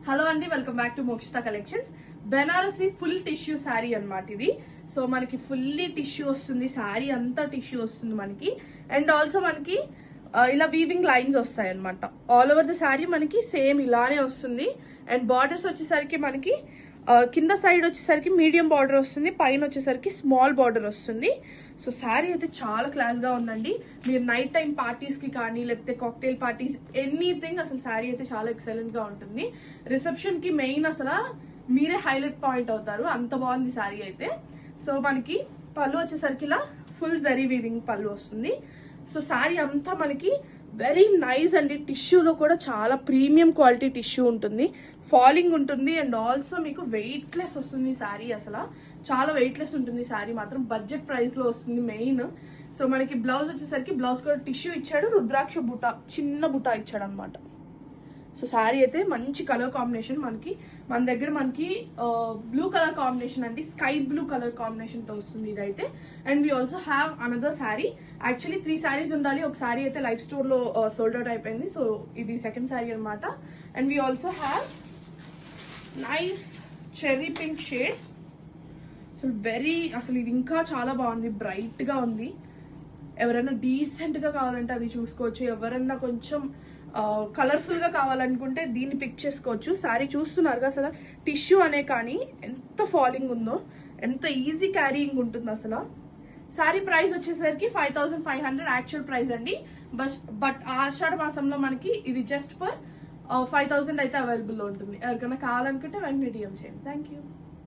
Hello అండి, welcome back to Mokshita collections. Banarasi full tissue sari అన్నమాట ఇది. సో మనకి ఫుల్లీ టిష్యూ వస్తుంది, శారీ అంతా టిష్యూ వస్తుంది మనకి. అండ్ ఆల్సో మనకి ఇలా వీవింగ్ లైన్స్ వస్తాయి అనమాట. ఆల్ ఓవర్ ద శారీ మనకి సేమ్ ఇలానే వస్తుంది. అండ్ బార్డర్స్ వచ్చేసరికి మనకి కింద సైడ్ వచ్చేసరికి మీడియం బార్డర్ వస్తుంది, పైన వచ్చేసరికి స్మాల్ బార్డర్ వస్తుంది. సో శారీ అయితే చాలా క్లాస్ గా ఉందండి. మీరు నైట్ టైం పార్టీస్ కి కానీ లేకపోతే కాక్టైల్ పార్టీస్ ఎనీథింగ్ అసలు శారీ అయితే చాలా ఎక్సలెంట్ గా ఉంటుంది. రిసెప్షన్ కి మెయిన్ అసలు మీరే హైలైట్ పాయింట్ అవుతారు, అంత బాగుంది శారీ అయితే. సో మనకి పళ్ళు వచ్చేసరికి ఇలా ఫుల్ జరీ వీవింగ్ పళ్ళు వస్తుంది. సో శారీ అంతా మనకి వెరీ నైస్ అండి. టిష్యూలో కూడా చాలా ప్రీమియం క్వాలిటీ టిష్యూ ఉంటుంది, ఫాలింగ్ ఉంటుంది. అండ్ ఆల్సో మీకు వెయిట్లెస్ వస్తుంది శారీ, అసలు చాలా వెయిట్లెస్ ఉంటుంది శారీ మాత్రం. బడ్జెట్ ప్రైస్ లో వస్తుంది మెయిన్. సో మనకి బ్లౌజ్ వచ్చేసరికి బ్లౌజ్ కూడా టిష్యూ ఇచ్చాడు, రుద్రాక్ష బుట్ట చిన్న బుట్ట ఇచ్చాడు అనమాట. సో శారీ అయితే మంచి కలర్ కాంబినేషన్ మన దగ్గర మనకి బ్లూ కలర్ కాంబినేషన్ అండి, స్కై బ్లూ కలర్ కాంబినేషన్ తో వస్తుంది ఇదైతే. And we also have another sari. Actually 3 saris ఉండాలి, ఒక శారీ అయితే లైఫ్ స్టోర్ లో సోల్డ్ అవుట్ అయిపోయింది. సో ఇది సెకండ్ శారీ అనమాట. And we also have nice cherry pink shade. So అసలు ఇది ఇంకా చాలా బాగుంది, బ్రైట్ గా ఉంది. ఎవరైనా డీసెంట్ గా కావాలంటే అది చూసుకోవచ్చు, ఎవరైనా కొంచెం కలర్ఫుల్ గా కావాలనుకుంటే దీన్ని పిక్ చేసుకోవచ్చు. శారీ చూస్తున్నారు అసలు టిష్యూ అనే కానీ ఎంత ఫాలింగ్ ఉందో, ఎంత ఈజీ క్యారీయింగ్ ఉంటుంది అసలు. శారీ ప్రైస్ వచ్చేసరికి 5500 యాక్చువల్ ప్రైస్ అండి. బట్ ఆషాఢ మాసంలో మనకి ఇది జస్ట్ ఫర్ 5000 అయితే అవైలబుల్ లో ఉంటుంది. ఎవరికైనా కావాలనుకుంటే వెంటనే డిఎం చేయండి. Thank you.